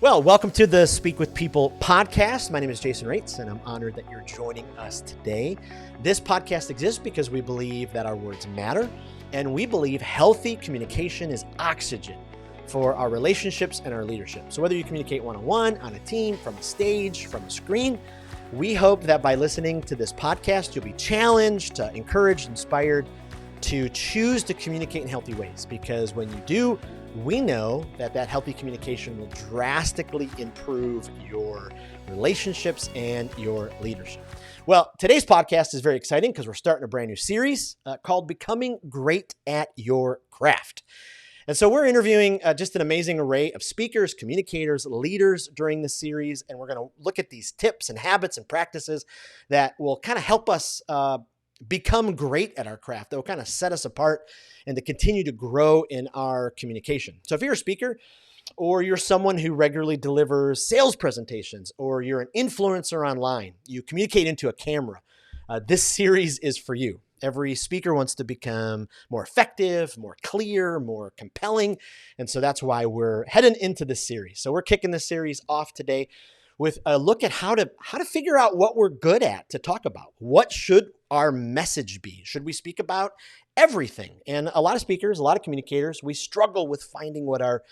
Well, welcome to the Speak with People podcast. My name is Jason Raitz, and I'm honored that you're joining us today. This podcast exists because we believe that our words matter, and we believe healthy communication is oxygen for our relationships and our leadership. So whether you communicate one-on-one, on a team, from a stage, from a screen, we hope that by listening to this podcast, you'll be challenged, encouraged, inspired to choose to communicate in healthy ways. Because when you do, we know that healthy communication will drastically improve your relationships and your leadership. Well, today's podcast is very exciting because we're starting a brand new series called Becoming Great at Your Craft. And so we're interviewing just an amazing array of speakers, communicators, leaders during this series. And we're going to look at these tips and habits and practices that will kind of help us become great at our craft, that will kind of set us apart and to continue to grow in our communication. So if you're a speaker, or you're someone who regularly delivers sales presentations, or you're an influencer online, you communicate into a camera, this series is for you. Every speaker wants to become more effective, more clear, more compelling. And so that's why we're heading into this series. So we're kicking this series off today with a look at how to figure out what we're good at to talk about. What should our message be? Should we speak about everything? And a lot of speakers, a lot of communicators, we struggle with finding what our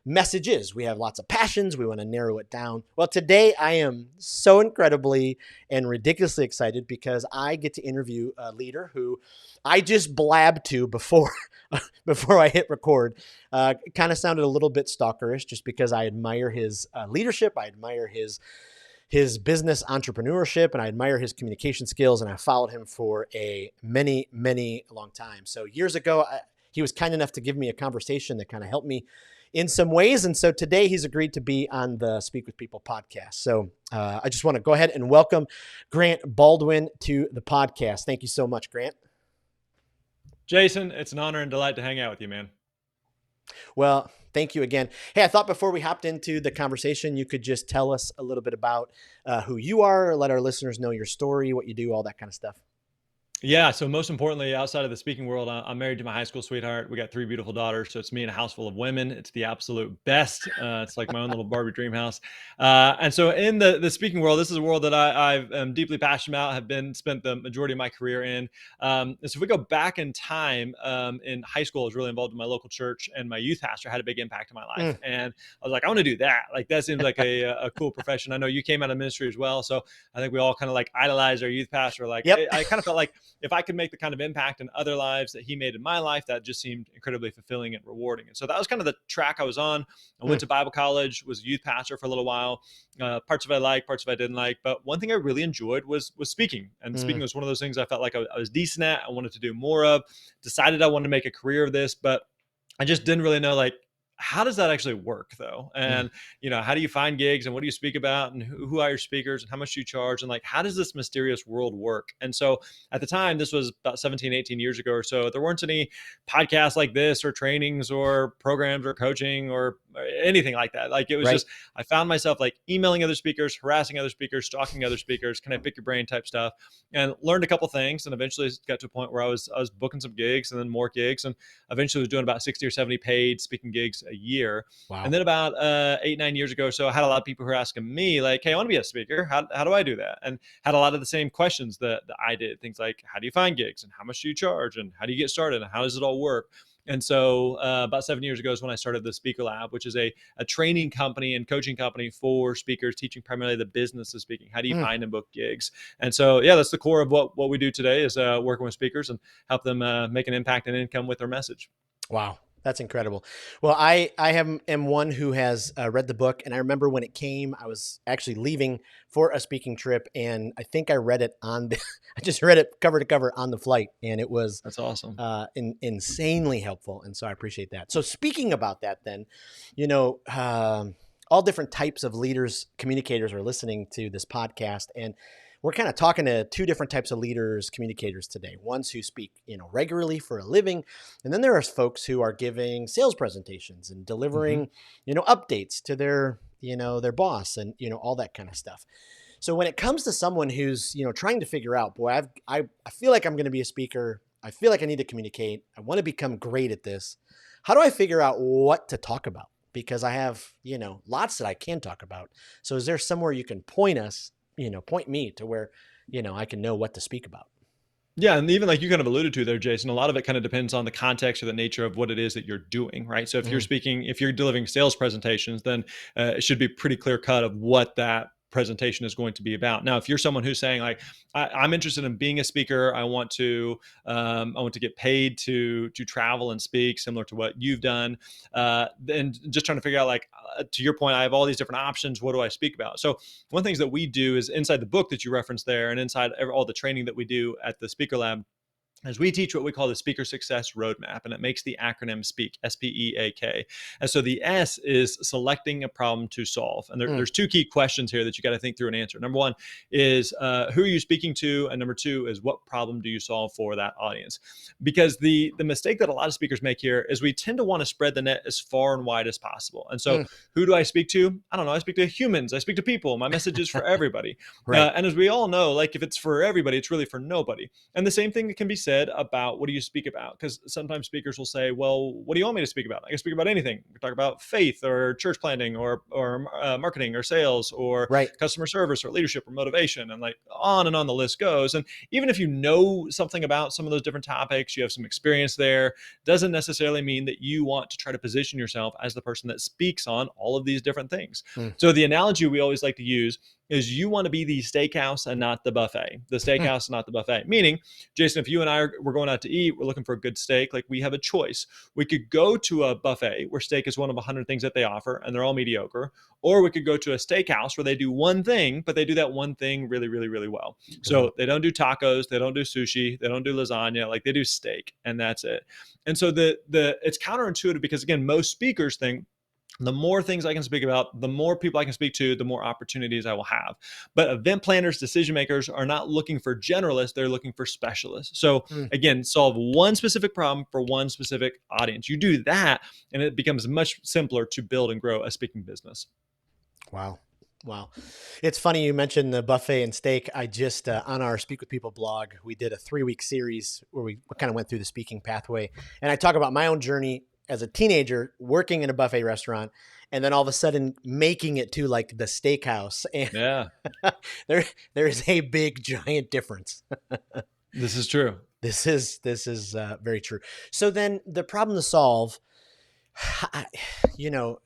message is. We have lots of passions. We want to narrow it down. Well, today I am so incredibly and ridiculously excited because I get to interview a leader who I just blabbed to before I hit record. Kind of sounded a little bit stalkerish just because I admire his leadership. I admire his business entrepreneurship, and I admire his communication skills, and I followed him for a many long time. So years ago, he was kind enough to give me a conversation that kind of helped me in some ways. And so today he's agreed to be on the Speak with People podcast. So I just want to go ahead and welcome Grant Baldwin to the podcast. Thank you so much, Grant. Jason, it's an honor and delight to hang out with you, man. Well, thank you again. Hey, I thought before we hopped into the conversation, you could just tell us a little bit about who you are, let our listeners know your story, what you do, all that kind of stuff. Yeah. So most importantly, outside of the speaking world, I'm married to my high school sweetheart. We got 3 beautiful daughters. So it's me and a house full of women. It's the absolute best. It's like my own little Barbie dream house. And so in the speaking world, this is a world that I am deeply passionate about, have spent the majority of my career in. And so if we go back in time, in high school, I was really involved in my local church, and my youth pastor had a big impact in my life. And I was like, I want to do that. Like, that seems like a cool profession. I know you came out of ministry as well. So I think we all kind of like idolize our youth pastor. Like, yep. I kind of felt like if I could make the kind of impact in other lives that he made in my life, that just seemed incredibly fulfilling and rewarding. And so that was kind of the track I was on. I went to Bible college, was a youth pastor for a little while. Parts of it I liked, parts of it I didn't like. But one thing I really enjoyed was speaking. And speaking was one of those things I felt like I was decent at. I wanted to do more of. Decided I wanted to make a career of this, but I just didn't really know, like, how does that actually work though? And, how do you find gigs, and what do you speak about, and who are your speakers, and how much do you charge? And like, how does this mysterious world work? And so at the time, this was about 17, 18 years ago or so, there weren't any podcasts like this or trainings or programs or coaching or anything like that. Like, it was just, I found myself like emailing other speakers, harassing other speakers, stalking other speakers, can I pick your brain type stuff, and learned a couple things. And eventually got to a point where I was booking some gigs, and then more gigs, and eventually was doing about 60 or 70 paid speaking gigs a year. Wow. And then about 8-9 years ago, so I had a lot of people who were asking me like, hey, I want to be a speaker. How do I do that? And had a lot of the same questions that I did. Things like, how do you find gigs, and how much do you charge, and how do you get started, and how does it all work? And so about 7 years ago is when I started the Speaker Lab, which is a training company and coaching company for speakers, teaching primarily the business of speaking. How do you find and book gigs? And so, yeah, that's the core of what we do today, is working with speakers and help them make an impact and income with their message. Wow. That's incredible. Well, I am one who has read the book, and I remember when it came, I was actually leaving for a speaking trip, and I think I read it I just read it cover to cover on the flight, and it was that's awesome, insanely helpful, and so I appreciate that. So speaking about that, then, all different types of leaders, communicators are listening to this podcast, and we're kind of talking to 2 different types of leaders, communicators today. Ones who speak, regularly for a living. And then there are folks who are giving sales presentations and delivering, updates to their boss, and, all that kind of stuff. So when it comes to someone who's, trying to figure out, boy, I feel like I'm going to be a speaker. I feel like I need to communicate. I want to become great at this. How do I figure out what to talk about? because I have, lots that I can talk about. So is there somewhere you can point us, point me to where, I can know what to speak about? Yeah, and even like you kind of alluded to there, Jason, a lot of it kind of depends on the context or the nature of what it is that you're doing, right? So Mm, if you're delivering sales presentations, then it should be pretty clear cut of what that presentation is going to be about. Now, if you're someone who's saying like, I'm interested in being a speaker, I want to get paid to travel and speak, similar to what you've done, and just trying to figure out like, to your point, I have all these different options. What do I speak about? So one of the things that we do is inside the book that you referenced there, and inside all the training that we do at the Speaker Lab, as we teach what we call the Speaker Success Roadmap, and it makes the acronym SPEAK, SPEAK. And so the S is selecting a problem to solve. And mm, there's two key questions here that you got to think through and answer. Number one is who are you speaking to? And number two is what problem do you solve for that audience? Because the mistake that a lot of speakers make here is we tend to want to spread the net as far and wide as possible. And so mm. who do I speak to? I don't know. I speak to humans. I speak to people. My message is for everybody. Right. And as we all know, like if it's for everybody, it's really for nobody. And the same thing can be said about what do you speak about? Because sometimes speakers will say, well, what do you want me to speak about? I can speak about anything. We can talk about faith or church planting or marketing or sales or Right. customer service or leadership or motivation. And like on and on the list goes. And even if you know something about some of those different topics, you have some experience there, doesn't necessarily mean that you want to try to position yourself as the person that speaks on all of these different things. Mm, So the analogy we always like to use is you want to be the steakhouse and not the buffet. The mm, steakhouse, not the buffet. Meaning, Jason, if you and we're going out to eat, we're looking for a good steak, like we have a choice. We could go to a buffet where steak is one of 100 things that they offer and they're all mediocre. Or we could go to a steakhouse where they do one thing, but they do that one thing really, really, really well. mm, So they don't do tacos, they don't do sushi, they don't do lasagna, like they do steak, and that's it. And so the it's counterintuitive because again, most speakers think the more things I can speak about, the more people I can speak to, the more opportunities I will have. But event planners, decision makers are not looking for generalists, they're looking for specialists. So mm. again, solve one specific problem for one specific audience. You do that, and it becomes much simpler to build and grow a speaking business. Wow. Wow. It's funny you mentioned the buffet and steak. I just, on our Speak with People blog, we did a 3-week series where we kind of went through the speaking pathway. And I talk about my own journey as a teenager working in a buffet restaurant and then all of a sudden making it to like the steakhouse. And Yeah, there is a big, giant difference. this is true. This is very true. So then the problem to solve, you know,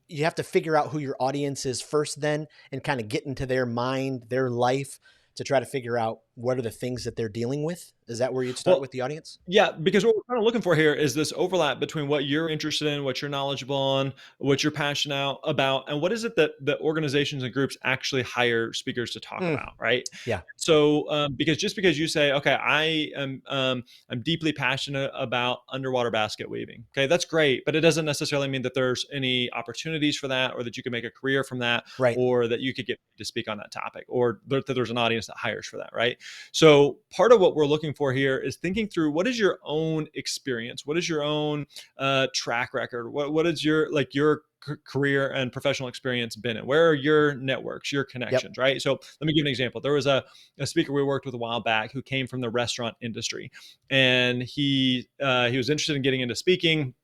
you have to figure out who your audience is first then and kind of get into their mind, their life to try to figure out what are the things that they're dealing with. Is that where you'd start Well, with the audience? yeah, because what we're kind of looking for here is this overlap between what you're interested in, what you're knowledgeable on, what you're passionate about, and what is it that the organizations and groups actually hire speakers to talk Mm, about, right? yeah. So, because just because you say, okay, I'm deeply passionate about underwater basket weaving, okay, that's great, but it doesn't necessarily mean that there's any opportunities for that, or that you can make a career from that, Right. or that you could get to speak on that topic, or that there's an audience that hires for that, right? So part of what we're looking for here is thinking through what is your own experience, what is your own track record, what is your career and professional experience been in? Where are your networks, your Yep. connections, right? So let me give an example. There was a speaker we worked with a while back who came from the restaurant industry, and he was interested in getting into speaking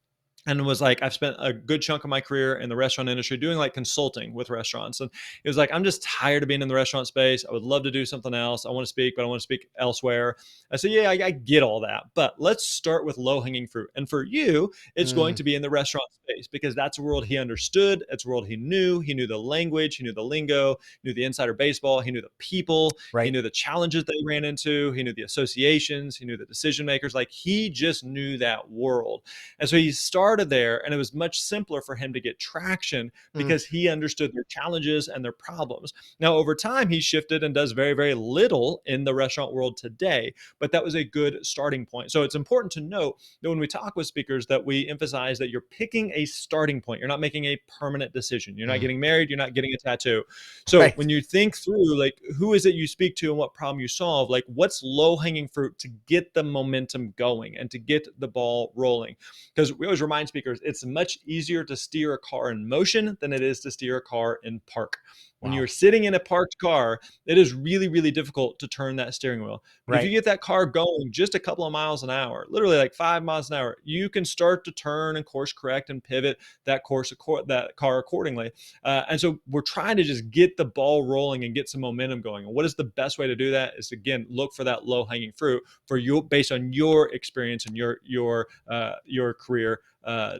and was like, I've spent a good chunk of my career in the restaurant industry doing like consulting with restaurants. And it was like, I'm just tired of being in the restaurant space. I would love to do something else. I want to speak, but I want to speak elsewhere. I said, yeah, I get all that, but let's start with low hanging fruit. And for you, it's going Mm, to be in the restaurant space because that's a world he understood. It's a world he knew. He knew the language, he knew the lingo, he knew the insider baseball, he knew the people, he right. knew the challenges they ran into, he knew the associations, he knew the decision makers. Like he just knew that world. And so he started there, and it was much simpler for him to get traction Mm, because he understood their challenges and their problems. Now, over time, he shifted and does very, very little in the restaurant world today, but that was a good starting point. So it's important to note that when we talk with speakers, that we emphasize that you're picking a starting point. You're not making a permanent decision. You're not mm, getting married. You're not getting a tattoo. So right. when you think through, like, who is it you speak to and what problem you solve, like, what's low hanging fruit to get the momentum going and to get the ball rolling? Because we always remind speakers it's much easier to steer a car in motion than it is to steer a car in park. When you're Wow. sitting in a parked car, it is really, really difficult to turn that steering wheel. But if you Right. get that car going just a couple of miles an hour, literally like 5 miles an hour, you can start to turn and course correct and pivot that car accordingly. And so we're trying to just get the ball rolling and get some momentum going. And what is the best way to do that? Is again look for that low hanging fruit for you based on your experience and your career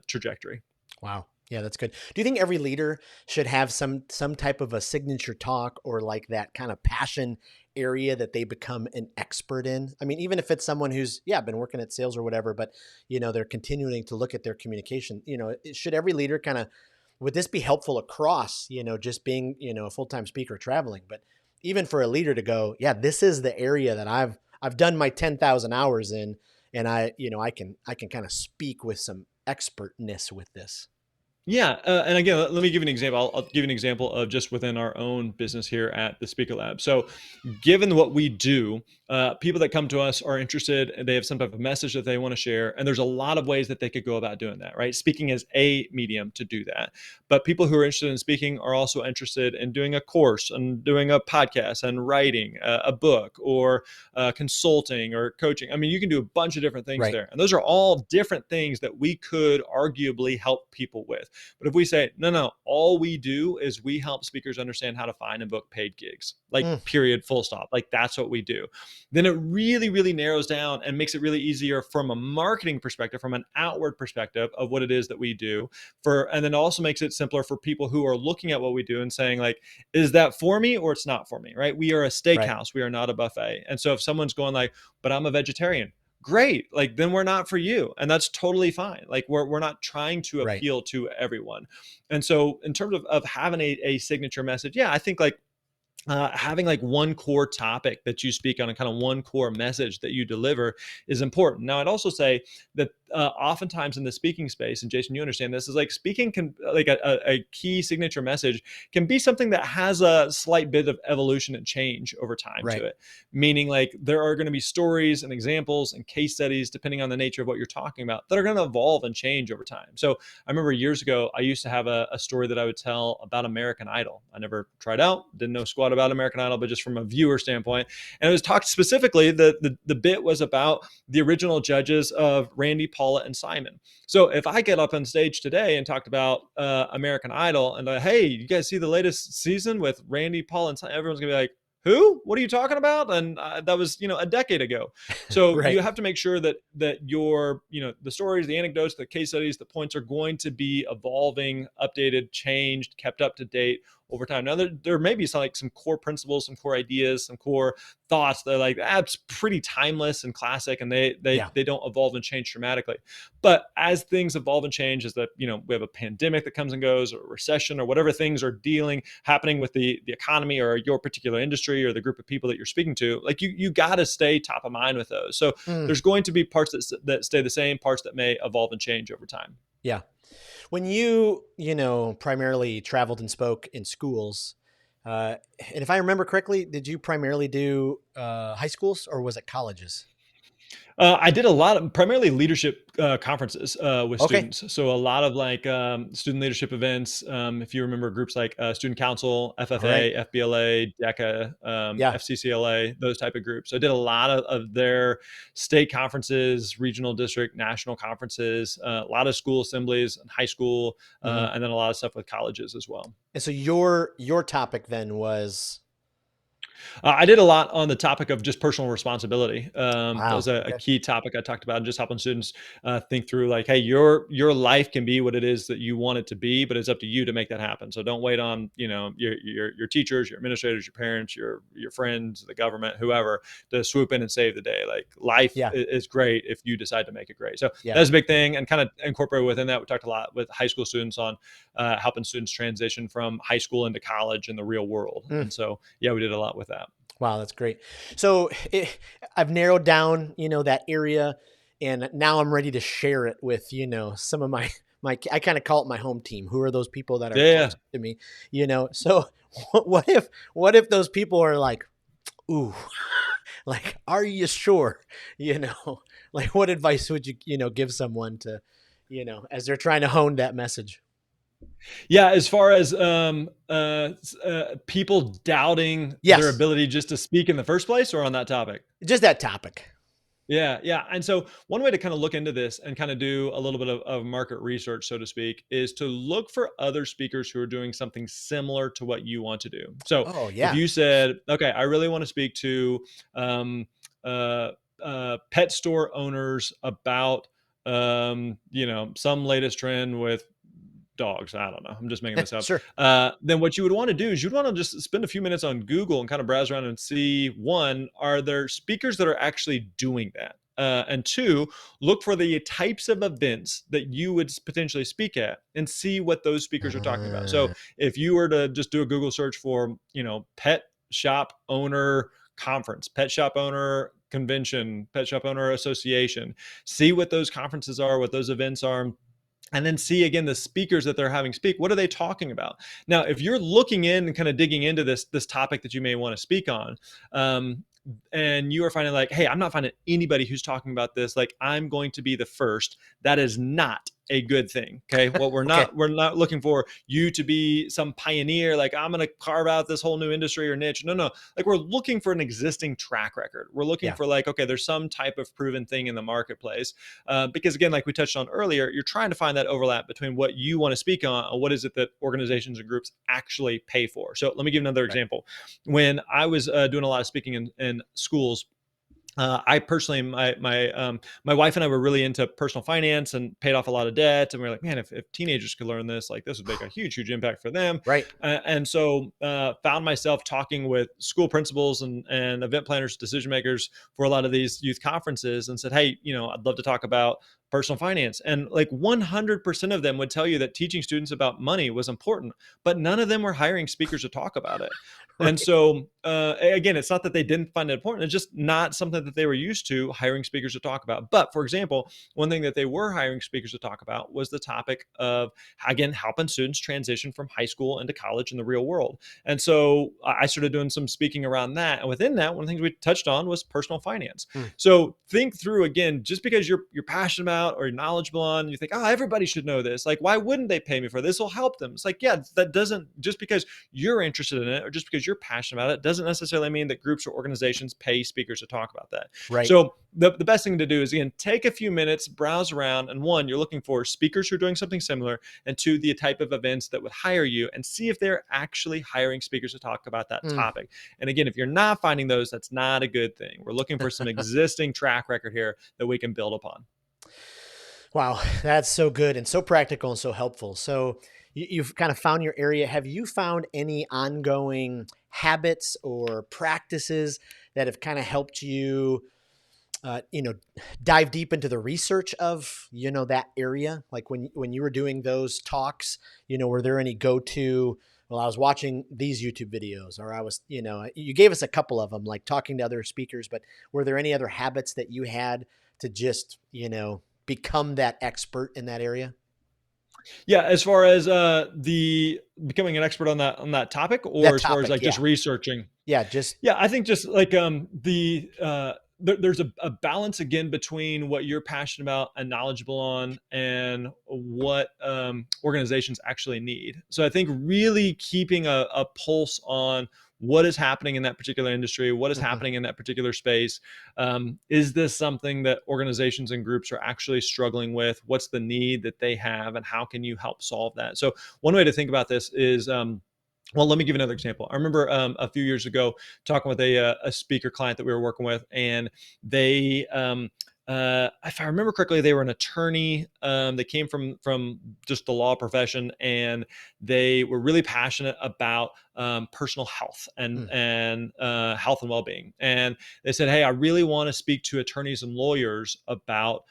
trajectory. Wow. Yeah, that's good. Do you think every leader should have some type of a signature talk or like that kind of passion area that they become an expert in? I mean, even if it's someone who's been working at sales or whatever, but they're continuing to look at their communication. Should every leader kind of would this be helpful across, just being, a full-time speaker traveling, but even for a leader to go, yeah, this is the area that I've done my 10,000 hours in, and I can kind of speak with some expertness with this. Yeah, and again, let me give you an example. I'll give you an example of just within our own business here at the Speaker Lab. So, given what we do, people that come to us are interested and they have some type of message that they want to share. And there's a lot of ways that they could go about doing that, right? Speaking is a medium to do that. But people who are interested in speaking are also interested in doing a course and doing a podcast and writing a book or consulting or coaching. I mean, you can do a bunch of different things Right. there. And those are all different things that we could arguably help people with. But if we say, no, no, all we do is we help speakers understand how to find and book paid gigs, like Mm, period, full stop, like that's what we do, then it really, really narrows down and makes it really easier from a marketing perspective, from an outward perspective of what it is that we do and then also makes it simpler for people who are looking at what we do and saying like, is that for me or it's not for me, right? We are a right. steakhouse. We are not a buffet. And so if someone's going like, but I'm a vegetarian, great, like then we're not for you, and that's totally fine. Like we're not trying to Right. appeal to everyone. And so in terms of having a signature message, yeah, I think like having like one core topic that you speak on and kind of one core message that you deliver is important. Now, I'd also say that oftentimes in the speaking space, and Jason, you understand this, is like speaking can like a key signature message can be something that has a slight bit of evolution and change over time to Right. it. Meaning like there are going to be stories and examples and case studies, depending on the nature of what you're talking about, that are going to evolve and change over time. So I remember years ago, I used to have a story that I would tell about American Idol. I never tried out, didn't know squat about American Idol, but just from a viewer standpoint. And it was talked specifically, the bit was about the original judges of Randy, Paula, and Simon. So if I get up on stage today and talked about American Idol and hey, you guys see the latest season with Randy, Paula, and Simon, everyone's gonna be like, who? What are you talking about? And that was, a decade ago. So you Right. have to make sure that your, the stories, the anecdotes, the case studies, the points are going to be evolving, updated, changed, kept up to date over time. Now there may be some core principles, some core ideas, some core thoughts that are like that's pretty timeless and classic, and Yeah. they don't evolve and change dramatically. But as things evolve and change, as that we have a pandemic that comes and goes, or a recession, or whatever things are happening with the economy or your particular industry or the group of people that you're speaking to, like you got to stay top of mind with those. So Mm, there's going to be parts that stay the same, parts that may evolve and change over time. yeah. When you primarily traveled and spoke in schools, and if I remember correctly, did you primarily do high schools or was it colleges? I did a lot of primarily leadership conferences with Okay. students. So a lot of like student leadership events. If you remember groups like Student Council, All right. FFA, FBLA, DECA, Yeah. FCCLA, those type of groups. So I did a lot of their state conferences, regional district, national conferences, a lot of school assemblies, and high school, Hmm. and then a lot of stuff with colleges as well. And so your topic then was I did a lot on the topic of just personal responsibility. That was wow. a Okay. key topic I talked about, and just helping students think through, like, hey, your life can be what it is that you want it to be, but it's up to you to make that happen. So don't wait on your teachers, your administrators, your parents, your friends, the government, whoever, to swoop in and save the day. Like life Yeah. is great if you decide to make it great. So Yeah. that's a big thing, and kind of incorporated within that. We talked a lot with high school students on helping students transition from high school into college in the real world, Mm. and so yeah, we did a lot with that. Wow, that's great. So I've narrowed down, that area, and now I'm ready to share it with, some of my. I kind of call it my home team. Who are those people that are Yeah. close to me? So what if those people are like, ooh, like, are you sure? Like what advice would you give someone to, as they're trying to hone that message? Yeah, as far as people doubting their Yes, ability just to speak in the first place, or on that topic? just that topic. Yeah, yeah. And so one way to kind of look into this and kind of do a little bit of market research, so to speak, is to look for other speakers who are doing something similar to what you want to do. So Oh, if yeah. you said, okay, I really want to speak to um, uh, pet store owners about, some latest trend with dogs. I don't know. I'm just making this up. Sure. Then what you would want to do is you'd want to just spend a few minutes on Google and kind of browse around and see, one, are there speakers that are actually doing that? And two, look for the types of events that you would potentially speak at and see what those speakers are talking about. So Uh, if you were to just do a Google search for, pet shop owner conference, pet shop owner convention, pet shop owner association, see what those conferences are, what those events are, and then see again the speakers that they're having speak. What are they talking about? Now if you're looking in and kind of digging into this topic that you may want to speak on, and you are finding like, hey, I'm not finding anybody who's talking about this, like I'm going to be the first, that is not a good thing. Okay, what we're okay. not we're not looking for you to be some pioneer, like I'm going to carve out this whole new industry or niche. No, no, like we're looking for an existing track record. We're looking Yeah. for like, okay, there's some type of proven thing in the marketplace, because again, like we touched on earlier, you're trying to find that overlap between what you want to speak on and what is it that organizations and groups actually pay for. So let me give another Right. example. When I was doing a lot of speaking in schools, I personally, my wife and I were really into personal finance and paid off a lot of debt. And we are like, man, if teenagers could learn this, like this would make a huge impact for them. Right. And so found myself talking with school principals and event planners, decision makers for a lot of these youth conferences, and said, hey, I'd love to talk about personal finance. And like 100% of them would tell you that teaching students about money was important, but none of them were hiring speakers to talk about it. And Right. so, again, it's not that they didn't find it important. It's just not something that they were used to hiring speakers to talk about. But for example, one thing that they were hiring speakers to talk about was the topic of, again, helping students transition from high school into college in the real world. And so I started doing some speaking around that. And within that, one of the things we touched on was personal finance. Hmm. So think through again, just because you're passionate about or you're knowledgeable on, you think, oh, everybody should know this. Like, why wouldn't they pay me for this? This will help them. It's like, yeah, that doesn't, just because you're interested in it or just because you're passionate about it doesn't necessarily mean that groups or organizations pay speakers to talk about that. Right. So the best thing to do is, again, take a few minutes, browse around, and one, you're looking for speakers who are doing something similar, and two, the type of events that would hire you, and see if they're actually hiring speakers to talk about that Mm. topic. And again, if you're not finding those, that's not a good thing. We're looking for some existing track record here that we can build upon. Wow, that's so good and so practical and so helpful. So you've kind of found your area. Have you found any ongoing habits or practices that have kind of helped you, uh, you know, dive deep into the research of, that area? Like when you were doing those talks, were there any go-to? Well, I was watching these YouTube videos, or I was, you gave us a couple of them, like talking to other speakers. But were there any other habits that you had to just, become that expert in that area? Yeah, as far as the becoming an expert on that topic, or That as far as topic, like just yeah. researching. Yeah, just Yeah, I think just like there's a balance again between what you're passionate about and knowledgeable on and what organizations actually need. So I think really keeping a pulse on what is happening in that particular industry, what is mhm, happening in that particular space. Is this something that organizations and groups are actually struggling with? What's the need that they have, and how can you help solve that? So one way to think about this is, well, let me give you another example. I remember a few years ago talking with a speaker client that we were working with, and they, if I remember correctly, they were an attorney. They came from just the law profession, and they were really passionate about personal health mm, and health and well being. And they said, "Hey, I really want to speak to attorneys and lawyers about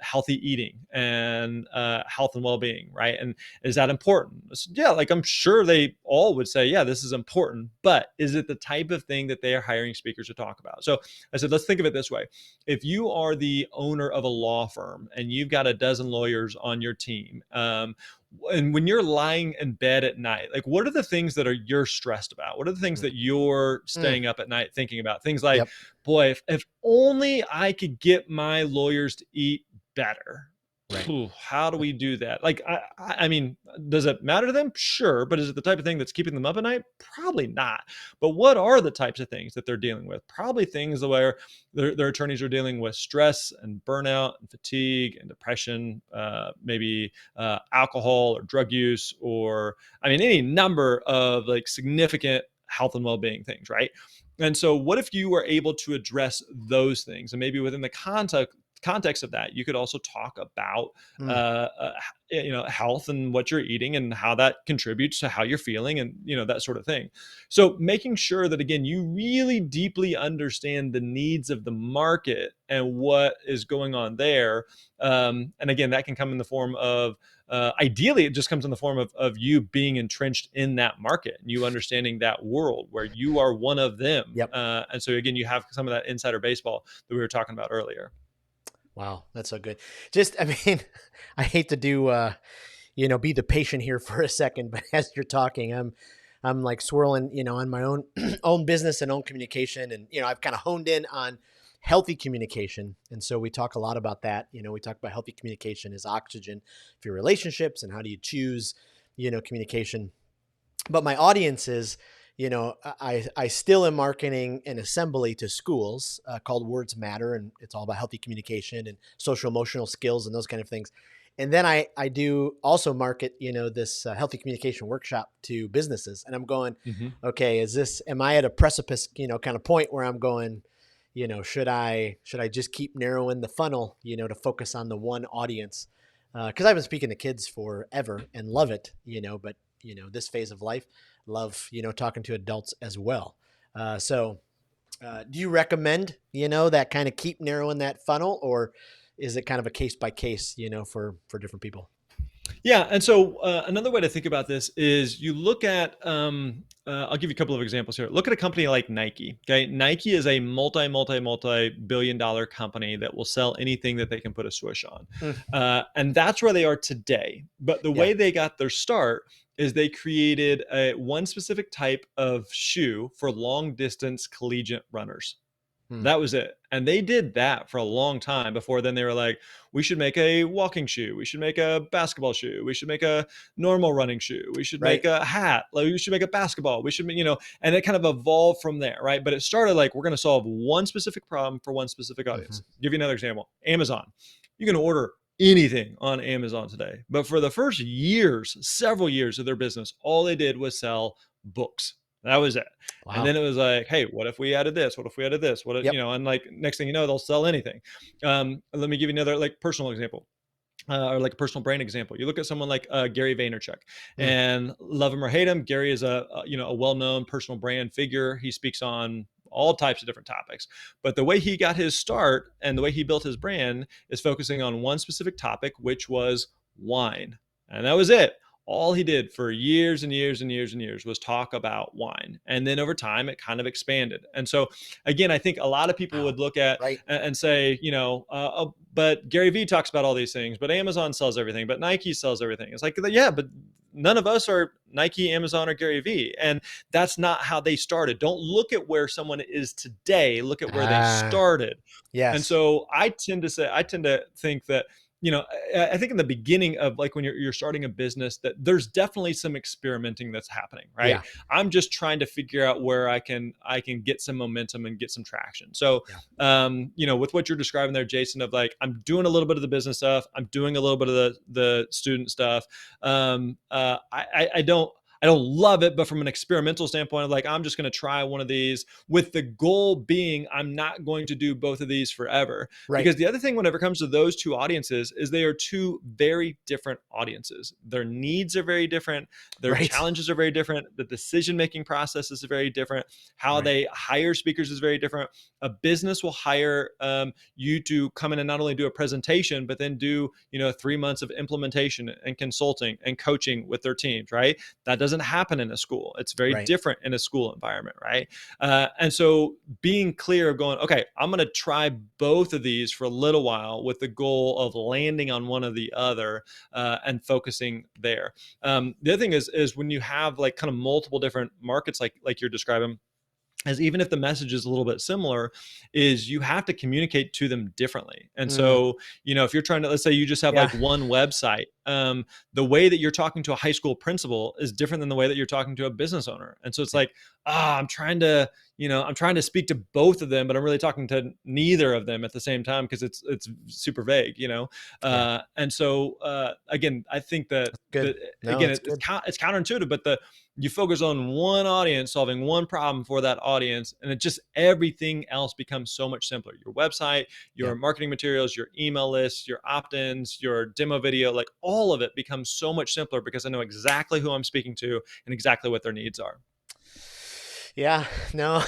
healthy eating and health and well being, right? And is that important?" I said, yeah, like I'm sure they all would say, yeah, this is important, but is it the type of thing that they are hiring speakers to talk about? So I said, let's think of it this way. If you are the owner of a law firm and you've got a dozen lawyers on your team, and when you're lying in bed at night, like what are the things that you're stressed about? What are the things mm, that you're mm, staying up at night thinking about? Things like, yep. boy, if only I could get my lawyers to eat better. Right. How do we do that? Like, I mean, does it matter to them? Sure. But is it the type of thing that's keeping them up at night? Probably not. But what are the types of things that they're dealing with? Probably things where their attorneys are dealing with stress and burnout and fatigue and depression, maybe alcohol or drug use, or I mean, any number of like significant health and well-being things, right? And so what if you were able to address those things, and maybe within the context of that, you could also talk about Mm. uh, uh, health and what you're eating and how that contributes to how you're feeling, and that sort of thing. So making sure that, again, you really deeply understand the needs of the market and what is going on there. And again, that can come in the form of ideally, it just comes in the form of you being entrenched in that market and you understanding that world where you are one of them. Yep. And so again, you have some of that insider baseball that we were talking about earlier. Wow, that's so good. Just, I mean, I hate to do, be the patient here for a second, but as you're talking, I'm like swirling, on my own, own business and own communication. And, I've kind of honed in on healthy communication. And so we talk a lot about that. We talk about healthy communication is oxygen for your relationships and how do you choose, communication. But my audience is, I still am marketing an assembly to schools called Words Matter, and it's all about healthy communication and social emotional skills and those kind of things. And then I do also market, this healthy communication workshop to businesses. And I'm going, Hmm. okay, am I at a precipice, kind of point where I'm going, should I just keep narrowing the funnel, to focus on the one audience? Because I've been speaking to kids forever and love it, but this phase of life, love, talking to adults as well. Do you recommend, that kind of keep narrowing that funnel, or is it kind of a case by case, for different people? Yeah, and so another way to think about this is you look at. I'll give you a couple of examples here. Look at a company like Nike. Okay, Nike is a multi-billion-dollar company that will sell anything that they can put a swoosh on, Mm, and that's where they are today. But the yeah. way they got their start is they created one specific type of shoe for long-distance collegiate runners. Mm, That was it. And they did that for a long time before then they were like, we should make a walking shoe. We should make a basketball shoe. We should make a normal running shoe. We should make right. a hat. Like, we should make a basketball. We should, and it kind of evolved from there, right? But it started like, we're going to solve one specific problem for one specific Hmm. audience. Give you another example. Amazon. You can order anything on Amazon today. But for the first years, several years of their business, all they did was sell books. That was it. And Wow. then it was like, hey, what if we added this? What if we added this? What if, Yep. and like next thing you know, they'll sell anything. Let me give you another like personal example. Or like a personal brand example. You look at someone like Gary Vaynerchuk, Mm, and love him or hate him, Gary is a well-known personal brand figure. He speaks on all types of different topics. But the way he got his start and the way he built his brand is focusing on one specific topic, which was wine. And that was it. All he did for years and years and years and years was talk about wine. And then over time, it kind of expanded. And so, again, I think a lot of people wow. would look at Right. and say, oh, but Gary Vee talks about all these things, but Amazon sells everything, but Nike sells everything. It's like, yeah, but none of us are Nike, Amazon, or Gary Vee. And that's not how they started. Don't look at where someone is today, look at where they Ah, started. And yes. so I tend to think that, I think in the beginning of like when you're starting a business, that there's definitely some experimenting that's happening, right? Yeah. I'm just trying to figure out where I can get some momentum and get some traction. So Yeah. with what you're describing there, Jason, of like, I'm doing a little bit of the business stuff, I'm doing a little bit of the student stuff. I don't love it, but from an experimental standpoint of like, I'm just going to try one of these with the goal being I'm not going to do both of these forever. Right. Because the other thing, whenever it comes to those two audiences, is they are two very different audiences. Their needs are very different. Their Right. challenges are very different. The decision-making process is very different. How Right. they hire speakers is very different. A business will hire you to come in and not only do a presentation, but then do 3 months of implementation and consulting and coaching with their teams, right? That doesn't happen in a school. It's very Right. different in a school environment, right? And so being clear of going, okay, I'm going to try both of these for a little while with the goal of landing on one or the other and focusing there. The other thing is when you have like kind of multiple different markets like you're describing, as even if the message is a little bit similar, is you have to communicate to them differently. And Mm, so, if you're trying to, let's say you just have yeah. like one website, the way that you're talking to a high school principal is different than the way that you're talking to a business owner. And so it's Yeah. like, I'm trying to speak to both of them, but I'm really talking to neither of them at the same time because it's super vague. Yeah. And so again, I think that Good. that No, again, that's good. it's counterintuitive, but you focus on one audience, solving one problem for that audience, and it just everything else becomes so much simpler. Your website, your Yep. marketing materials, your email lists, your opt-ins, your demo video, like all of it becomes so much simpler because I know exactly who I'm speaking to and exactly what their needs are. Yeah. No,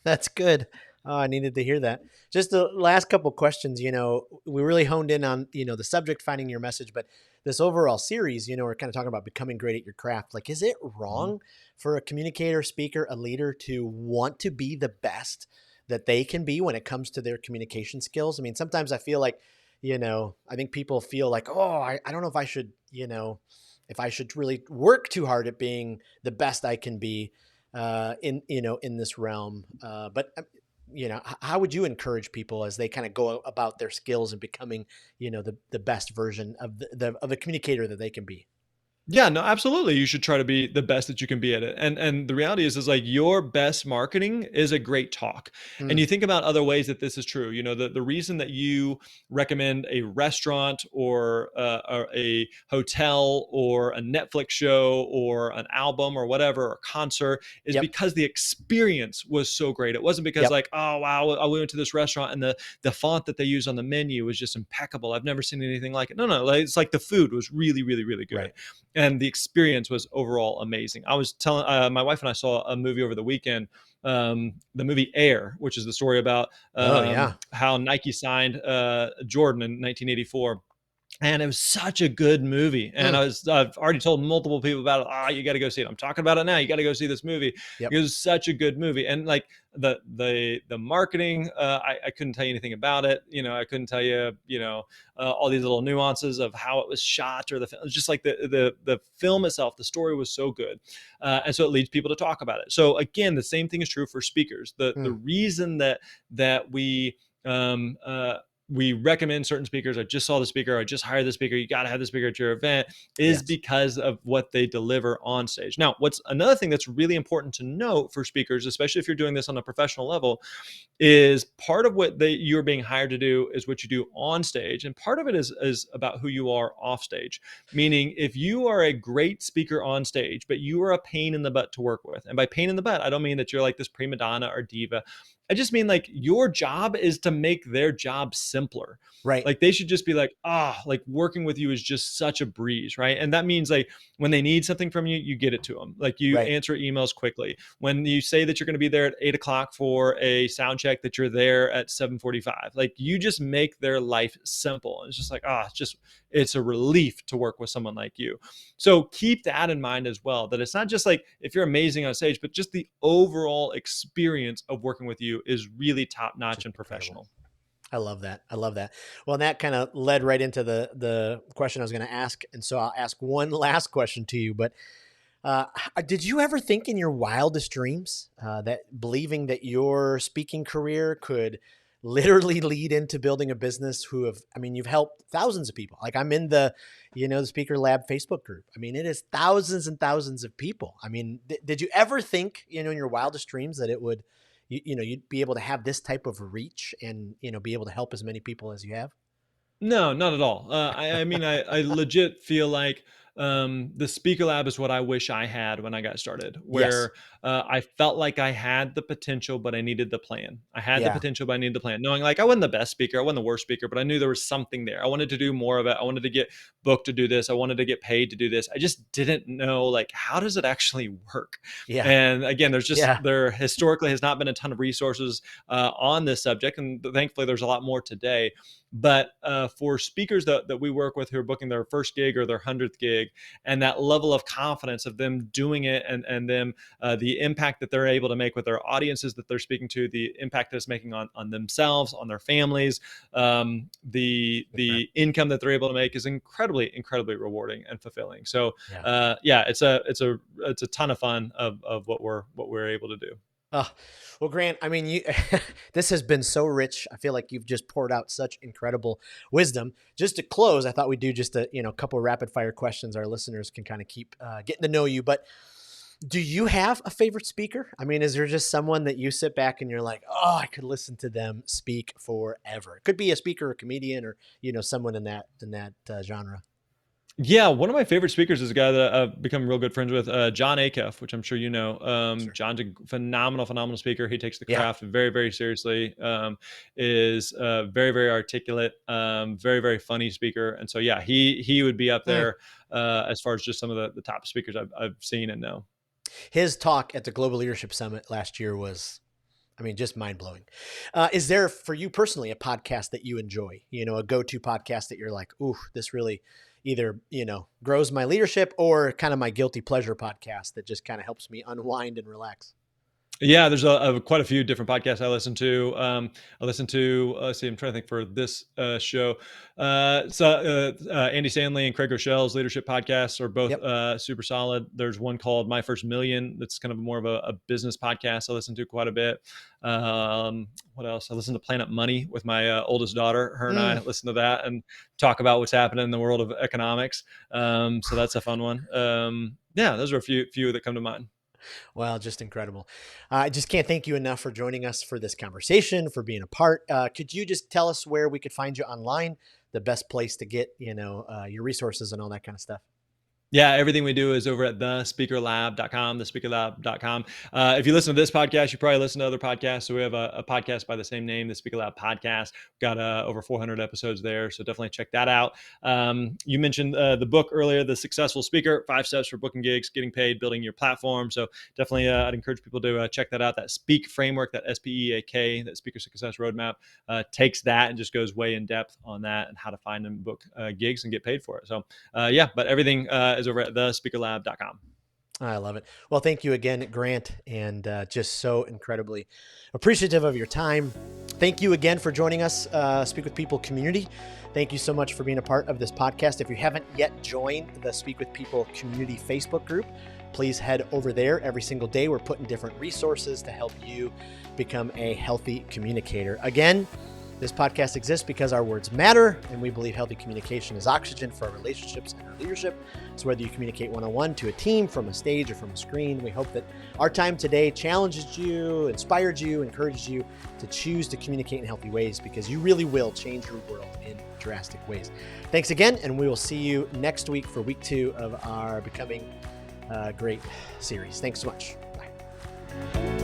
that's good. Oh, I needed to hear that. Just the last couple questions, we really honed in on, the subject, finding your message, but this overall series, we're kind of talking about becoming great at your craft. Like, is it Mhm. wrong for a communicator, speaker, a leader to want to be the best that they can be when it comes to their communication skills? I mean, sometimes I feel like, I think people feel like, oh, I don't know if I should, if I should really work too hard at being the best I can be in this realm. But how would you encourage people as they kind of go about their skills and becoming, the best version of of a communicator that they can be? Yeah, no, absolutely. You should try to be the best that you can be at it. And the reality is like your best marketing is a great talk. And Mm, you think about other ways that this is true. The reason that you recommend a restaurant or a hotel or a Netflix show or an album or whatever, or concert is yep. because the experience was so great. It wasn't because Yep. like, oh wow, I went to this restaurant and the font that they use on the menu was just impeccable. I've never seen anything like it. No, like, it's like the food was really, really, really good, Right. and the experience was overall amazing. I was telling my wife and I saw a movie over the weekend, the movie Air, which is the story about Oh yeah. how Nike signed Jordan in 1984. And it was such a good movie. And Mm, I've already told multiple people about it. You got to go see it. I'm talking about it now. You got to go see this movie. yep. It was such a good movie. And like the marketing, I couldn't tell you anything about it. I couldn't tell you, all these little nuances of how it was shot or it was just like the film itself, the story was so good. And so it leads people to talk about it. So again, the same thing is true for speakers. The Mm, reason that um, uh, we recommend certain speakers. I just saw the speaker. I just hired the speaker. You got to have the speaker at your event, is yes. because of what they deliver on stage. Now, what's another thing that's really important to note for speakers, especially if you're doing this on a professional level, is part of what you're being hired to do is what you do on stage, and part of it is about who you are off stage. Meaning, if you are a great speaker on stage, but you are a pain in the butt to work with, and by pain in the butt, I don't mean that you're like this prima donna or diva. I just mean like your job is to make their job simpler. Right. Like they should just be like, like working with you is just such a breeze, right? And that means like when they need something from you, you get it to them. Like you Right. answer emails quickly. When you say that you're going to be there at 8 o'clock for a sound check, that you're there at 7:45. Like you just make their life simple. And it's just like, it's a relief to work with someone like you. So keep that in mind as well, that it's not just like if you're amazing on stage, but just the overall experience of working with you is really top notch Just and incredible. professional. I love that. I love that. Well, and that kind of led right into the question I was going to ask, and so I'll ask one last question to you. But did you ever think in your wildest dreams that believing that your speaking career could literally lead into building a business I mean, you've helped thousands of people. Like I'm in the Speaker Lab Facebook group. I mean, it is thousands and thousands of people. I mean, did you ever think, in your wildest dreams that it would, you'd be able to have this type of reach and, be able to help as many people as you have? No, not at all. I mean, I legit feel like the Speaker Lab is what I wish I had when I got started, Yes. where I felt like I had the potential, but I needed the plan. I had the Yeah. potential, but I needed the plan. Knowing like I wasn't the best speaker, I wasn't the worst speaker, but I knew there was something there. I wanted to do more of it. I wanted to get booked to do this. I wanted to get paid to do this. I just didn't know like how does it actually work. Yeah. And again, Yeah. there historically has not been a ton of resources on this subject, and thankfully there's a lot more today. But for speakers that we work with who are booking their first gig or their 100th gig, and that level of confidence of them doing it and them, the impact that they're able to make with their audiences that they're speaking to, the impact that it's making on themselves, on their families, Amen. the income that they're able to make is incredibly, incredibly rewarding and fulfilling. So Yeah. yeah, it's a ton of fun of what we're able to do. Oh, well, Grant, I mean, this has been so rich. I feel like you've just poured out such incredible wisdom. Just to close, I thought we'd do just a couple of rapid fire questions our listeners can kind of keep getting to know you. But do you have a favorite speaker? I mean, is there just someone that you sit back and you're like, oh, I could listen to them speak forever? It could be a speaker, a comedian, or someone in that genre. Yeah, one of my favorite speakers is a guy that I've become real good friends with, John Acuff, which I'm sure you know. Sure. John's a phenomenal speaker. He takes the Yeah. craft very seriously. Is very articulate, very funny speaker, and so yeah, he would be up Mm. there as far as just some of the top speakers I've seen and know. His talk at the Global Leadership Summit last year was, I mean, just mind blowing. Is there for you personally a podcast that you enjoy? A go-to podcast that you're like, ooh, this really either grows my leadership or kind of my guilty pleasure podcast that just kind of helps me unwind and relax. Yeah, there's a quite a few different podcasts I listen to. I listen to, let's see, I'm trying to think for this show. Andy Stanley and Craig Rochelle's leadership podcasts are both Yep. super solid. There's one called My First Million that's kind of more of a business podcast I listen to quite a bit. What else? I listen to Planet Money with my oldest daughter. Her and I Mm. listen to that and talk about what's happening in the world of economics. So that's a fun one. Yeah, those are a few that come to mind. Well, just incredible. I just can't thank you enough for joining us for this conversation, for being a part. Could you just tell us where we could find you online, the best place to get, your resources and all that kind of stuff? Yeah, everything we do is over at thespeakerlab.com, thespeakerlab.com. If you listen to this podcast, you probably listen to other podcasts. So we have a podcast by the same name, the Speaker Lab Podcast. We've got over 400 episodes there. So definitely check that out. You mentioned the book earlier, The Successful Speaker, 5 Steps for Booking Gigs, Getting Paid, Building Your Platform. So definitely I'd encourage people to check that out. That SPEAK framework, that SPEAK, that Speaker Success Roadmap, takes that and just goes way in depth on that and how to find and book gigs and get paid for it. So yeah, but everything is over at thespeakerlab.com. I love it. Well, thank you again, Grant, and just so incredibly appreciative of your time. Thank you again for joining us, Speak with People community. Thank you so much for being a part of this podcast. If you haven't yet joined the Speak with People community Facebook group, please head over there. Every single day, we're putting different resources to help you become a healthy communicator. Again, this podcast exists because our words matter, and we believe healthy communication is oxygen for our relationships and our leadership. So whether you communicate one-on-one, to a team, from a stage, or from a screen, we hope that our time today challenges you, inspired you, encouraged you to choose to communicate in healthy ways, because you really will change your world in drastic ways. Thanks again, and we will see you next week for week 2 of our Becoming Great series. Thanks so much. Bye.